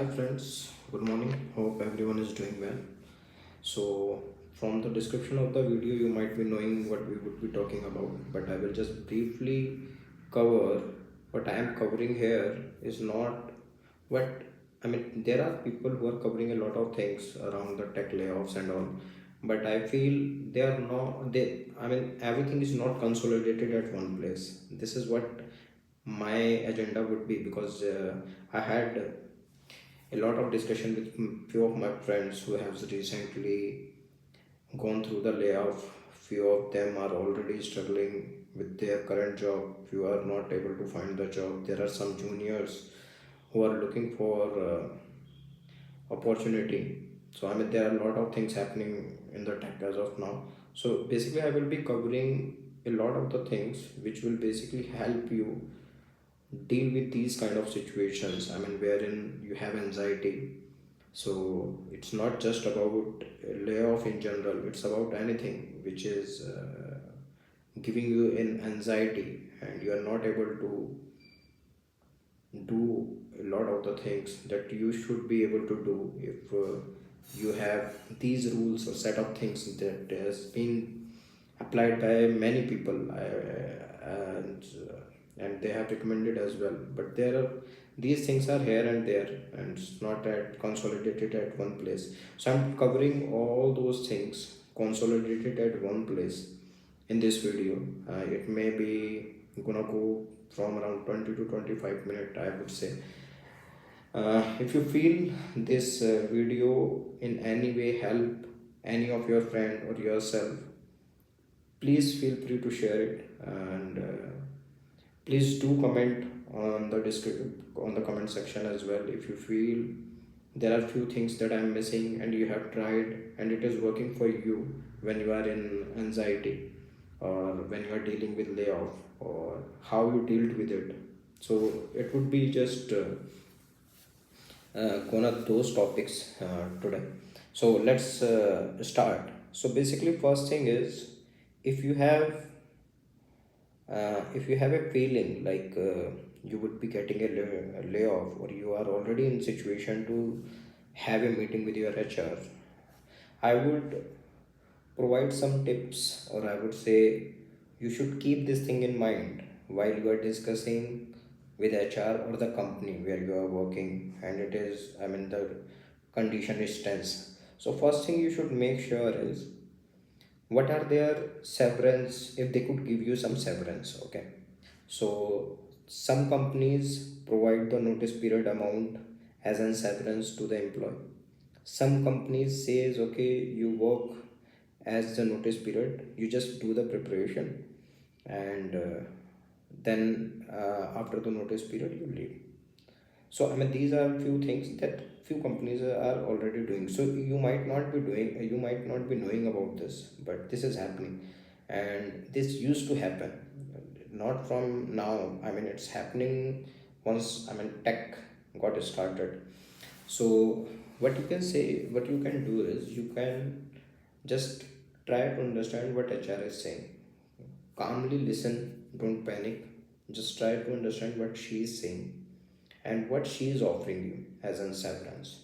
Hi friends, good morning. Hope everyone is doing well. So, from the description of the video, you might be knowing what we would be talking about, but I will just briefly cover what I am covering here is not what There are people who are covering a lot of things around the tech layoffs and all, but I feel they are not. Everything is not consolidated at one place. This is what my agenda would be because I had a lot of discussion with few of my friends who have recently gone through the layoff. Few of them are already struggling with their current job. Few are not able to find the job. There are some juniors who are looking for opportunity. So there are a lot of things happening in the tech as of now. So basically I will be covering a lot of the things which will basically help you deal with these kind of situations. Wherein you have anxiety. So it's not just about a layoff in general, it's about anything which is giving you an anxiety and you are not able to do a lot of the things that you should be able to do if you have these rules or set of things that has been applied by many people, and they have recommended as well, but there are these things are here and there, and it's not at consolidated at one place. So I'm covering all those things consolidated at one place in this video. It may be gonna go from around 20 to 25 minutes, I would say. If you feel this video in any way help any of your friend or yourself, please feel free to share it, and please do comment on the on the comment section as well if you feel there are few things that I'm missing and you have tried and it is working for you when you are in anxiety or when you are dealing with layoff, or how you dealt with it. So it would be just gonna those topics today. So let's start. So basically first thing is, if you have if you have a feeling like you would be getting a layoff, or you are already in situation to have a meeting with your HR, I would provide some tips, or I would say you should keep this thing in mind while you are discussing with HR or the company where you are working, and it is, the condition is tense. So first thing you should make sure is, what are their severance, if they could give you some severance. Okay, so some companies provide the notice period amount as an severance to the employee. Some companies says, okay, you work as the notice period, you just do the preparation, and then after the notice period you leave. So these are few things that few companies are already doing. So you might not be knowing about this, but this is happening, and this used to happen, not from now. It's happening once. Tech got started. So what you can do is, you can just try to understand what HR is saying. Calmly listen, don't panic. Just try to understand what she is saying and what she is offering you as an severance.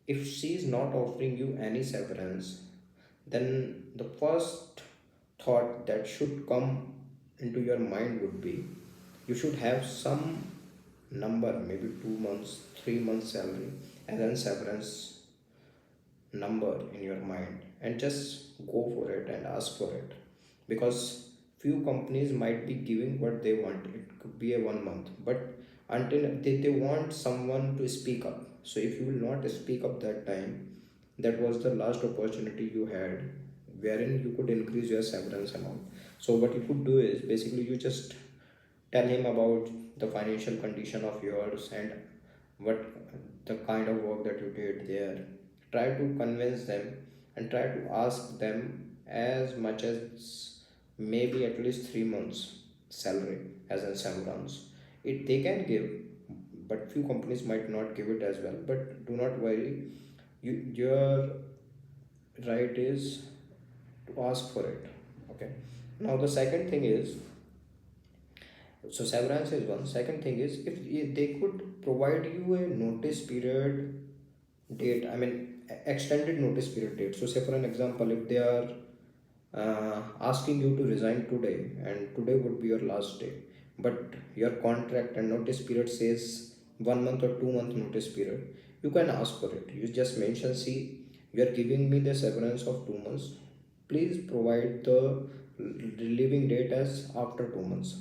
If she is not offering you any severance, then the first thought that should come into your mind would be, you should have some number, maybe 2 months, 3 months salary as an severance number in your mind, and just go for it and ask for it, because few companies might be giving what they want. It could be a 1 month, but until they want someone to speak up. So if you will not speak up that time, that was the last opportunity you had wherein you could increase your severance amount. So what you could do is, basically you just tell him about the financial condition of yours and what the kind of work that you did there. Try to convince them and try to ask them as much as maybe at least 3 months salary as a severance. It they can give, but few companies might not give it as well. But do not worry, your right is to ask for it. Okay, now the second thing is, So severance is one. Second thing is if they could provide you a notice period date, I mean extended notice period date. So say for an example, if they are asking you to resign today and today would be your last day, but your contract and notice period says 1 month or 2 month notice period, you can ask for it. You just mention, see, you are giving me the severance of 2 months, please provide the relieving date as after 2 months.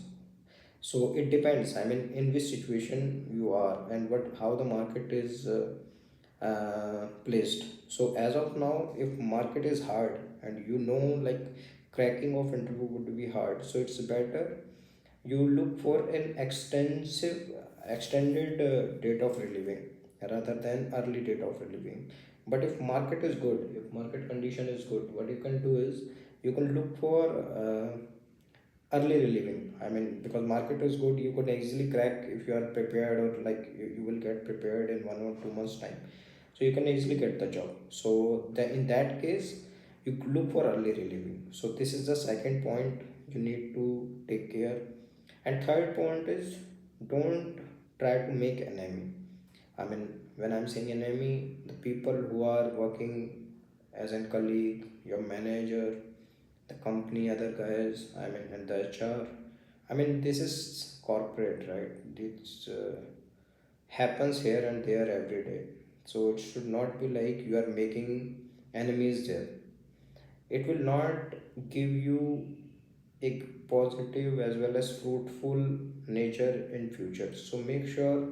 So it depends, I mean, in which situation you are and what how the market is placed. So as of now, if market is hard and you know, like, cracking of interview would be hard, so it's better you look for an extended date of relieving rather than early date of relieving. But if market is good, if market condition is good, what you can do is you can look for early relieving. I mean, because market is good, you could easily crack if you are prepared, or like you will get prepared in 1 or 2 months time, so you can easily get the job. So in that case, you look for early relieving. So this is the second point you need to take care. And third point is, don't try to make enemy. I mean, when I'm saying enemy, the people who are working as a colleague, your manager, the company, other guys, I mean, and the HR. I mean, this is corporate, right? This happens here and there every day. So it should not be like you are making enemies there. It will not give you a positive as well as fruitful nature in future. So make sure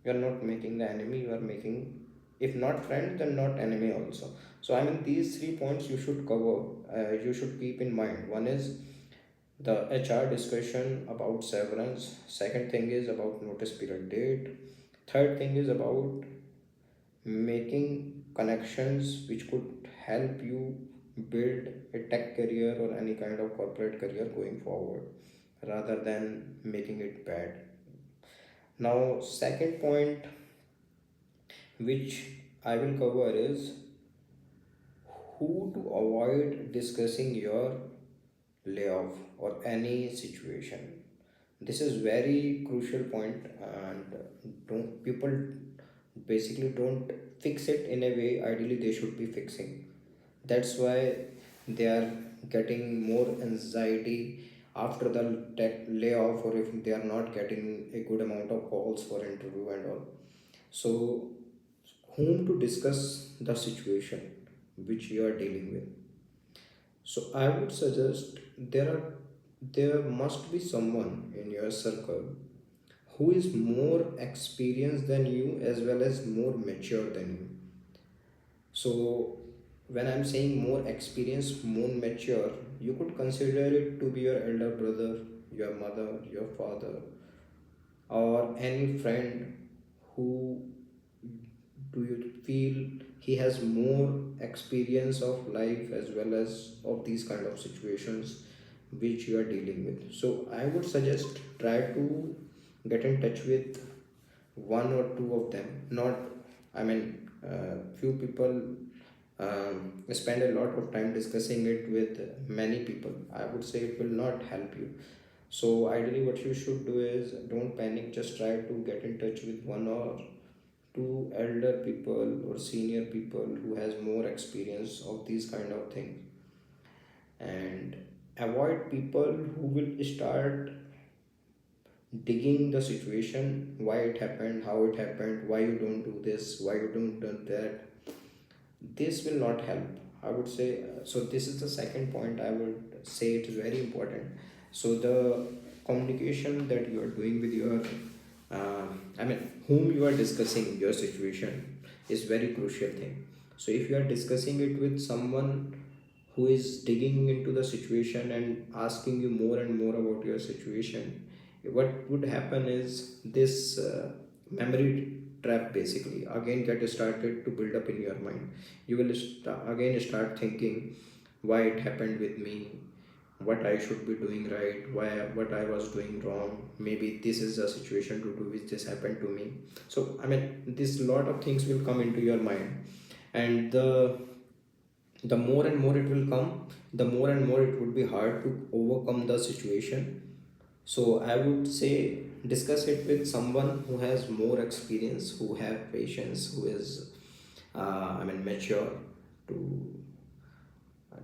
you are not making the enemy, you are making, if not friend, then not enemy also. So I mean, these 3 points you should cover, you should keep in mind. One is the HR discussion about severance, second thing is about notice period date, third thing is about making connections which could help you build a tech career or any kind of corporate career going forward, rather than making it bad. Now second point which I will cover is who to avoid discussing your layoff or any situation. This is very crucial point, and don't people basically don't fix it in a way ideally they should be fixing. That's why they are getting more anxiety after the tech layoff, or if they are not getting a good amount of calls for interview and all. So whom to discuss the situation which you are dealing with. So I would suggest there must be someone in your circle who is more experienced than you as well as more mature than you. So when I'm saying more experienced, more mature, you could consider it to be your elder brother, your mother, your father, or any friend who do you feel he has more experience of life as well as of these kind of situations which you are dealing with. So I would suggest try to get in touch with one or two of them. Not, I mean, few people spend a lot of time discussing it with many people. I would say it will not help you. So ideally what you should do is don't panic, just try to get in touch with one or two elder people or senior people who has more experience of these kind of things, and avoid people who will start digging the situation, why it happened, how it happened, why you don't do this, why you don't do that. This will not help, I would say. So this is the second point I would say it is very important. So the communication that you are doing with your I mean, whom you are discussing your situation is very crucial thing. So if you are discussing it with someone who is digging into the situation and asking you more and more about your situation, what would happen is this memory trap basically again get started to build up in your mind. You will again start thinking why it happened with me, what I should be doing right, why what I was doing wrong. Maybe this is a situation to do which this happened to me. So I mean, this lot of things will come into your mind, and the more and more it will come, the more and more it would be hard to overcome the situation. So I would say discuss it with someone who has more experience, who have patience, who is mature to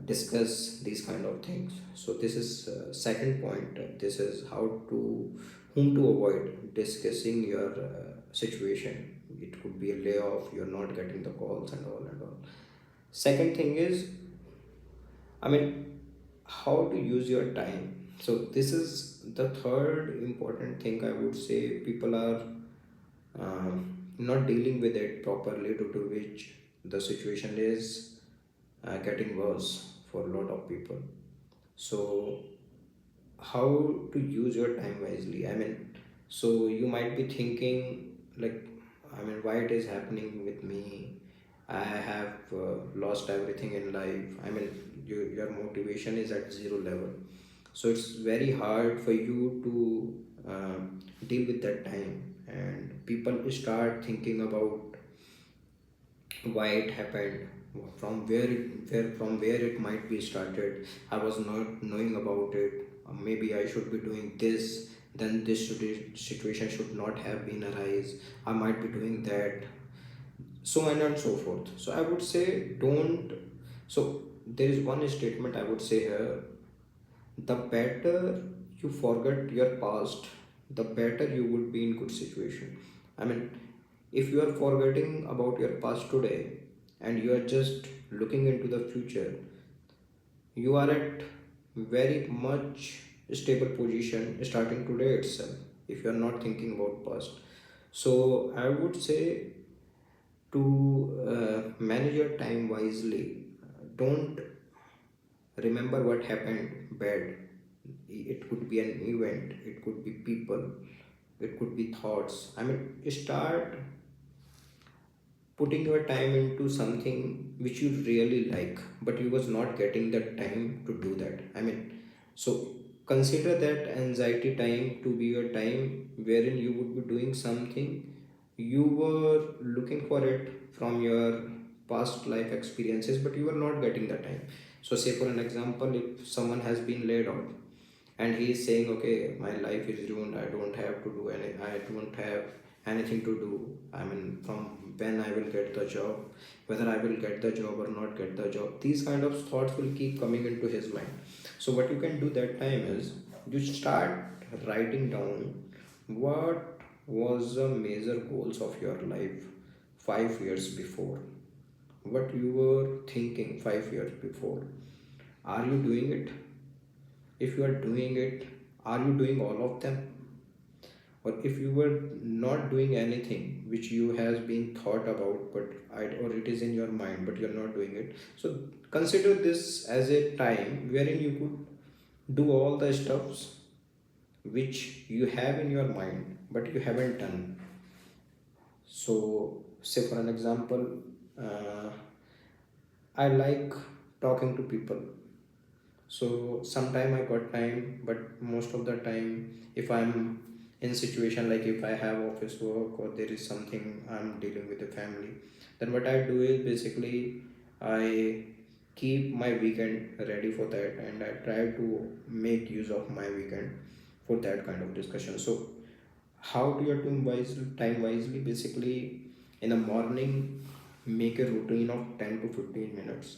discuss these kind of things. So this is second point. This is how to whom to avoid discussing your situation. It could be a layoff, you're not getting the calls and all and all. Second thing is, I mean, how to use your time. So this is the third important thing I would say. People are not dealing with it properly, due to which the situation is getting worse for a lot of people. So how to use your time wisely? I mean, so you might be thinking like, I mean, why it is happening with me? I have lost everything in life. I mean, your motivation is at zero level. So it's very hard for you to deal with that time, and people start thinking about why it happened, from where it might be started. I was not knowing about it. Maybe I should be doing this, then this situation should not have been arise. I might be doing that, so on and so forth. So I would say don't. So there is one statement I would say here: the better you forget your past, the better you would be in good situation. I mean, if you are forgetting about your past today and you are just looking into the future, you are at very much stable position starting today itself, if you are not thinking about past. So I would say to manage your time wisely. Don't remember what happened bad. It could be an event, it could be people, it could be thoughts. I mean, start putting your time into something which you really like, but you was not getting the time to do that. I mean, so consider that anxiety time to be your time wherein you would be doing something you were looking for it from your past life experiences, but you were not getting the time. So say for an example, if someone has been laid off and he is saying, okay, my life is ruined, I don't have to do any, I don't have anything to do. I mean, from when I will get the job, whether I will get the job or not get the job, these kind of thoughts will keep coming into his mind. So what you can do that time is you start writing down what was the major goals of your life 5 years before, what you were thinking 5 years before. Are you doing it? If you are doing it, are you doing all of them? Or if you were not doing anything which you has been thought about, but or it is in your mind but you're not doing it, so consider this as a time wherein you could do all the stuffs which you have in your mind but you haven't done. So say for an example, uh, I like talking to people. So sometime I got time, but most of the time, if I'm in situation like if I have office work or there is something I'm dealing with the family, then what I do is basically I keep my weekend ready for that, and I try to make use of my weekend for that kind of discussion. So how do you do time wisely? Basically, in the morning, make a routine of 10 to 15 minutes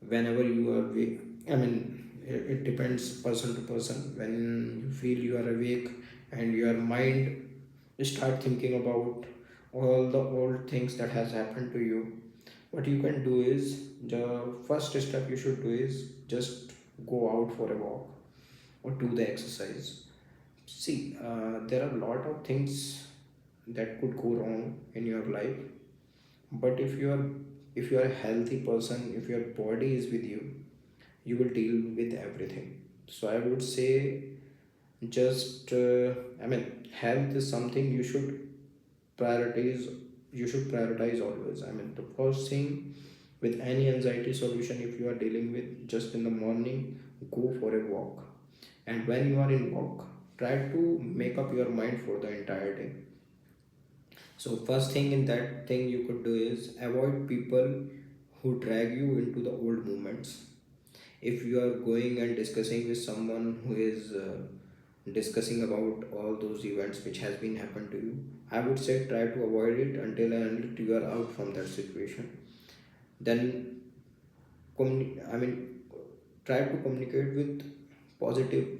whenever you are awake. I mean, it depends person to person. When you feel you are awake and your mind start thinking about all the old things that has happened to you, what you can do is, the first step you should do is just go out for a walk or do the exercise. See, there are a lot of things that could go wrong in your life, but if you are a healthy person, if your body is with you, you will deal with everything. So I would say, just I mean, health is something prioritize you should prioritize always. I mean, the first thing with any anxiety solution, if you are dealing with, just in the morning, go for a walk. And when you are in walk, try to make up your mind for the entire day. So first thing in that thing you could do is avoid people who drag you into the old moments. If you are going and discussing with someone who is discussing about all those events which has been happened to you, I would say try to avoid it until and until you are out from that situation. Then I mean, try to communicate with positive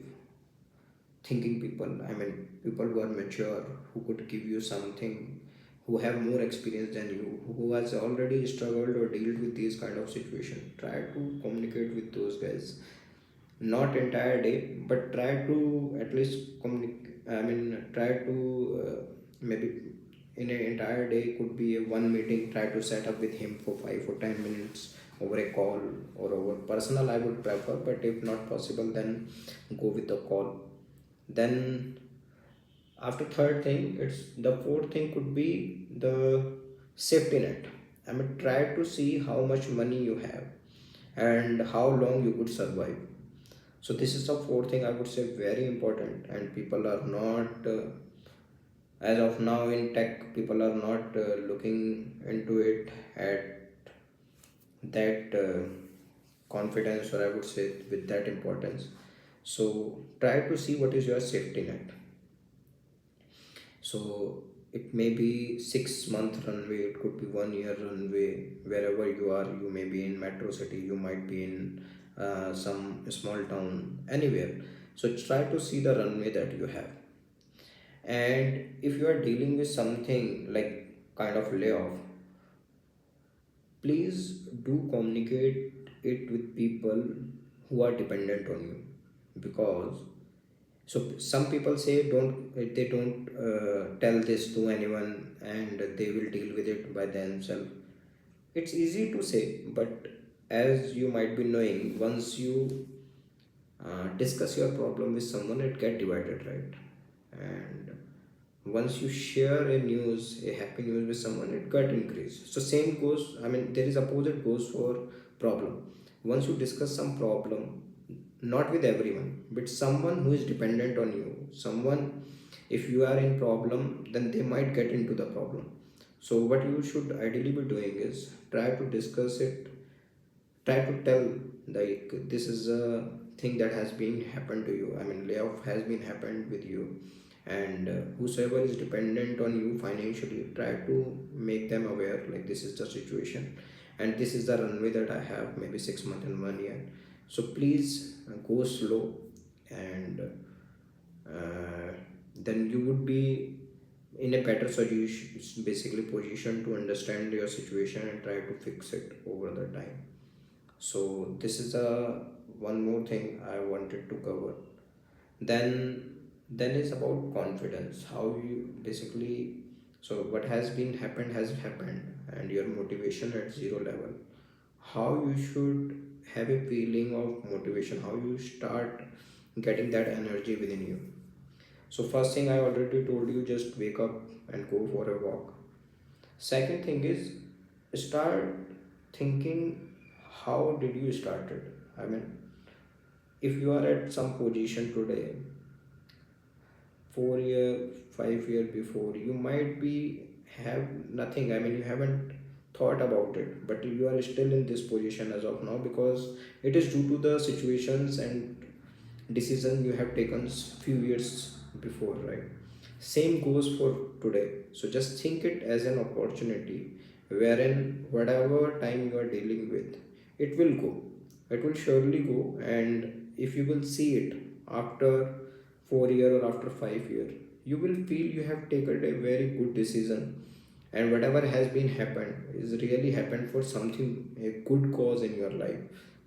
thinking people. I mean, people who are mature, who could give you something, who have more experience than you, who has already struggled or dealt with these kind of situation. Try to communicate with those guys, not entire day, but try to at least communicate. I mean, try to maybe in an entire day, could be a one meeting, try to set up with him for 5 or 10 minutes over a call or over personal, I would prefer. But if not possible, then go with the call. Then after third thing, it's the fourth thing could be the safety net. I mean, try to see how much money you have and how long you could survive. So this is the fourth thing I would say very important, and people are not as of now in tech, people are not looking into it at that confidence, or I would say with that importance. So try to see what is your safety net. So it may be 6 month runway, it could be 1 year runway. Wherever you are, you may be in metro city, you might be in some small town, anywhere. So try to see the runway that you have. And if you are dealing with something like kind of layoff, please do communicate it with people who are dependent on you. Because so some people say they don't tell this to anyone and they will deal with it by themselves. It's easy to say, but as you might be knowing, once you discuss your problem with someone, it get divided, right? And once you share a happy news with someone, it got increased. So same goes, I mean, there is opposite goes for problem. Once you discuss some problem, not with everyone, but someone who is dependent on you, someone, if you are in problem, then they might get into the problem. So what you should ideally be doing is try to discuss it, try to tell, like, this is a thing that has been happened to you. I mean, layoff has been happened with you, and whosoever is dependent on you financially, try to make them aware, like, this is the situation and this is the runway that I have, maybe 6 months and 1 year. So please go slow, and uh, then you would be in a better solution, basically position to understand your situation and try to fix it over the time. So this is a one more thing I wanted to cover. Then is about confidence, how you basically, so what has happened, and your motivation at zero level, how you should have a feeling of motivation, how you start getting that energy within you. So first thing I already told you, just wake up and go for a walk. Second thing is, start thinking, how did you started. I mean, if you are at some position today, 4 year 5 year before, you might be have nothing. I mean, you haven't thought about it, but you are still in this position as of now because it is due to the situations and decision you have taken few years before, right? Same goes for today. So just think it as an opportunity, wherein whatever time you are dealing with, it will go, it will surely go. And if you will see it after 4 year or after 5 year, you will feel you have taken a very good decision, and whatever has been happened is really happened for something, a good cause in your life,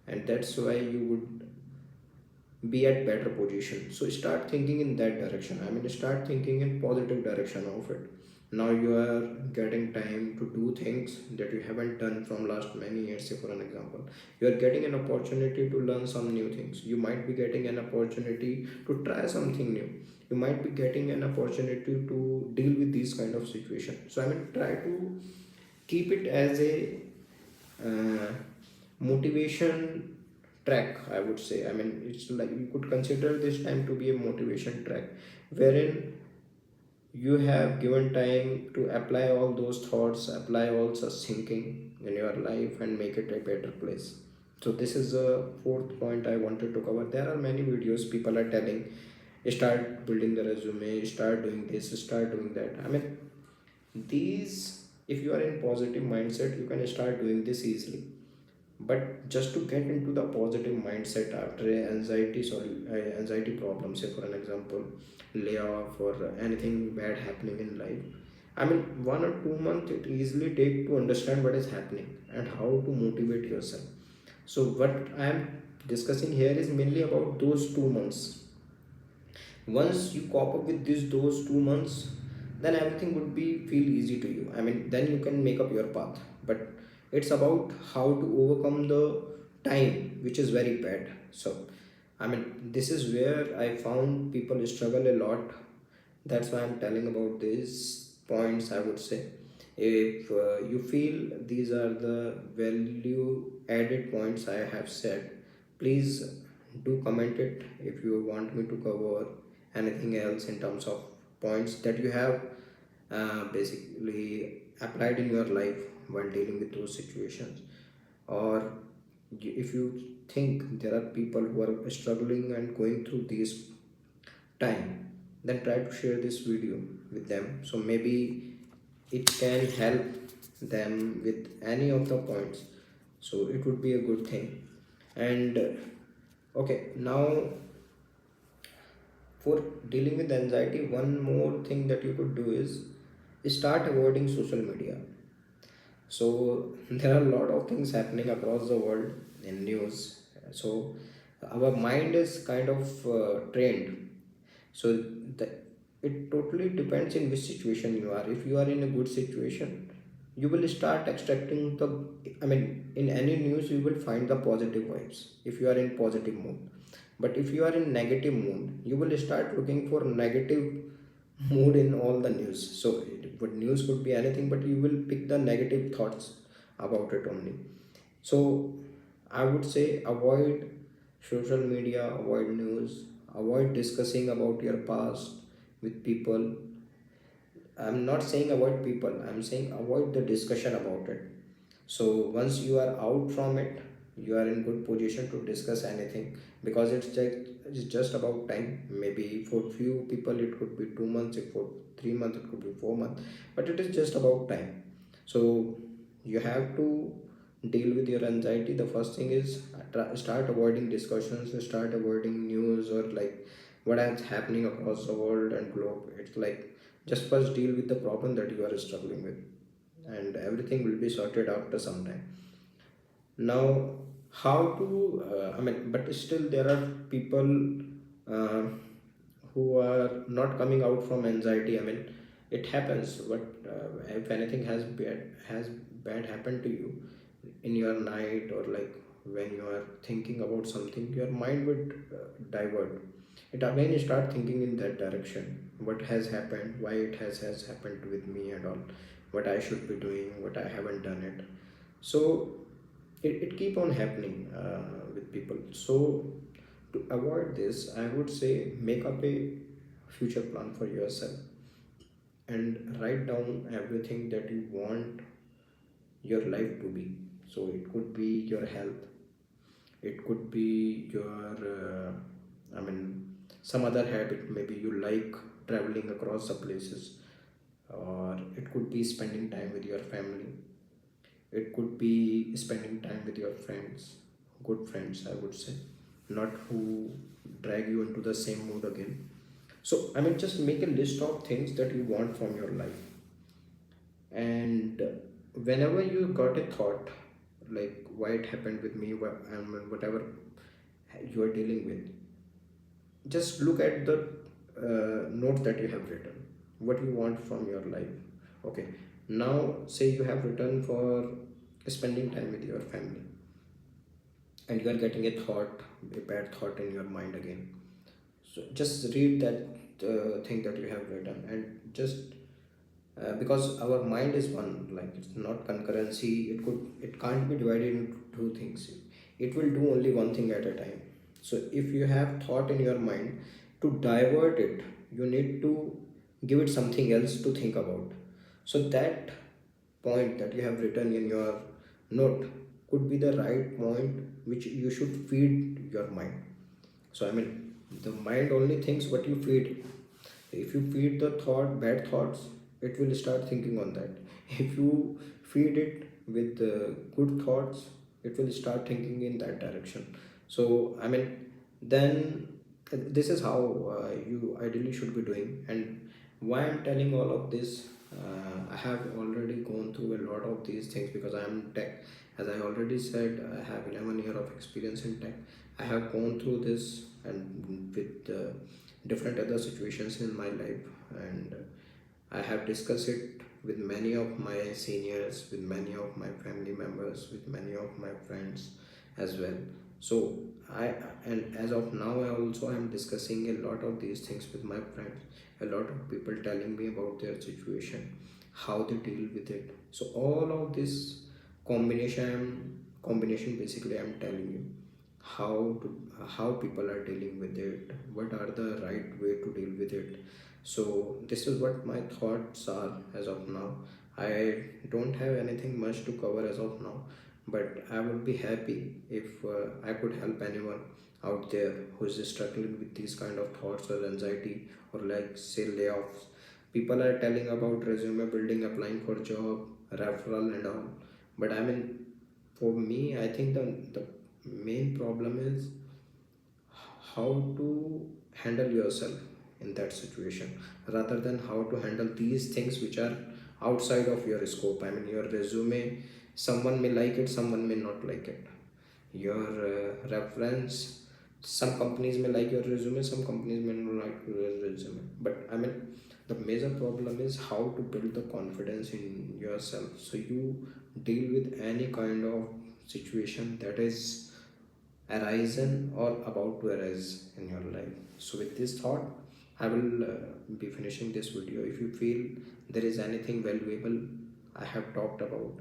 and that's why you would be at better position. So start thinking in that direction. I mean, start thinking in positive direction of it. Now you are getting time to do things that you haven't done from last many years. Say for an example, you are getting an opportunity to learn some new things, you might be getting an opportunity to try something new, you might be getting an opportunity to deal with these kind of situation. So I mean, try to keep it as a uh, motivation track, I would say. I mean, it's like you could consider this time to be a motivation track, wherein you have given time to apply all those thoughts, apply all such thinking in your life and make it a better place. So this is the fourth point I wanted to cover. There are many videos people are telling, start building the resume, start doing this, start doing that. I mean, these, if you are in positive mindset, you can start doing this easily. But just to get into the positive mindset after a anxiety problem, say for an example, layoff or anything bad happening in life, I mean, 1 or 2 months it easily take to understand what is happening and how to motivate yourself. So what I am discussing here is mainly about those 2 months. Once you cope up with those 2 months, then everything would be feel easy to you. I mean, then you can make up your path. But it's about how to overcome the time which is very bad. So I mean, this is where I found people struggle a lot. That's why I'm telling about these points, I would say. If you feel these are the value added points I have said, please do comment it. If you want me to cover anything else in terms of points that you have basically applied in your life while dealing with those situations, or if you think there are people who are struggling and going through this time, then try to share this video with them, so maybe it can help them with any of the points. So it would be a good thing. And okay, now for dealing with anxiety, one more thing that you could do is start avoiding social media. So there are a lot of things happening across the world in news. So our mind is kind of trained. So the, it totally depends in which situation you are. If you are in a good situation, you will start extracting the, I mean, in any news you will find the positive vibes if you are in positive mood. But if you are in negative mood, you will start looking for negative mood in all the news. So but news could be anything, but you will pick the negative thoughts about it only. So I would say avoid social media, avoid news, avoid discussing about your past with people. I'm not saying avoid people, I'm saying avoid the discussion about it. So once you are out from it, you are in good position to discuss anything, because it's just about time. Maybe for few people it could be 2 months, if for 3 months it could be 4 months, but it is just about time. So you have to deal with your anxiety. The first thing is start avoiding discussions, start avoiding news or like what is happening across the world and globe. It's like just first deal with the problem that you are struggling with, and everything will be sorted after some time. Now, how to, I mean, but still there are people uh, who are not coming out from anxiety. I mean, it happens, but if anything has bad happened to you in your night, or like when you are thinking about something, your mind would divert. It again start thinking in that direction. What has happened? Why it has happened with me and all? What I should be doing? What I haven't done it? So it keep on happening with people. So to avoid this, I would say make up a future plan for yourself and write down everything that you want your life to be. So it could be your health, it could be your I mean, some other habit. Maybe you like traveling across the places, or it could be spending time with your family, it could be spending time with your friends, good friends, I would say, not who drag you into the same mood again. So, I mean, just make a list of things that you want from your life. And whenever you got a thought, like why it happened with me, and whatever you are dealing with, just look at the notes that you have written, what you want from your life. Okay, now say you have written for spending time with your family, and you are getting a bad thought in your mind again. So just read that thing that you have written, and just because our mind is one, like it's not concurrency, it can't be divided into two things. It will do only one thing at a time. So if you have thought in your mind, to divert it, you need to give it something else to think about. So that point that you have written in your note could be the right point which you should feed your mind. So I mean, The mind only thinks what you feed. If you feed the thought bad thoughts, it will start thinking on that. If you feed it with good thoughts, it will start thinking in that direction. So I mean, then this is how you ideally should be doing. And why I'm telling all of this, I have already gone through a lot of these things because I am tech. As I already said, I have 11 year of experience in tech. I have gone through this and with different other situations in my life, and I have discussed it with many of my seniors, with many of my family members, with many of my friends as well. So I and as of now I also am discussing a lot of these things with my friends. A lot of people telling me about their situation, how they deal with it. So all of this combination basically I'm telling you how to how people are dealing with it, what are the right way to deal with it. So this is what my thoughts are as of now. I don't have anything much to cover as of now, but I would be happy if I could help anyone out there who is struggling with these kind of thoughts or anxiety, or like say layoffs. People are telling about resume building, applying for job, referral and all, but I mean, for me I think the main problem is how to handle yourself in that situation, rather than how to handle these things which are outside of your scope. I mean, your resume, someone may like it, someone may not like it. Your reference, some companies may like your resume, some companies may not like your resume. But I mean, the major problem is how to build the confidence in yourself so you deal with any kind of situation that is arisen or about to arise in your life. So, with this thought, I will be finishing this video. If you feel there is anything valuable I have talked about,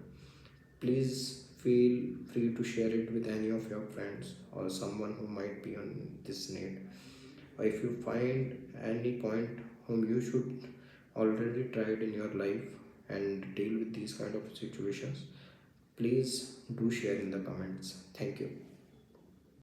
please feel free to share it with any of your friends or someone who might be on this need. Or if you find any point whom you should already tried in your life and deal with these kind of situations, please do share in the comments. Thank you.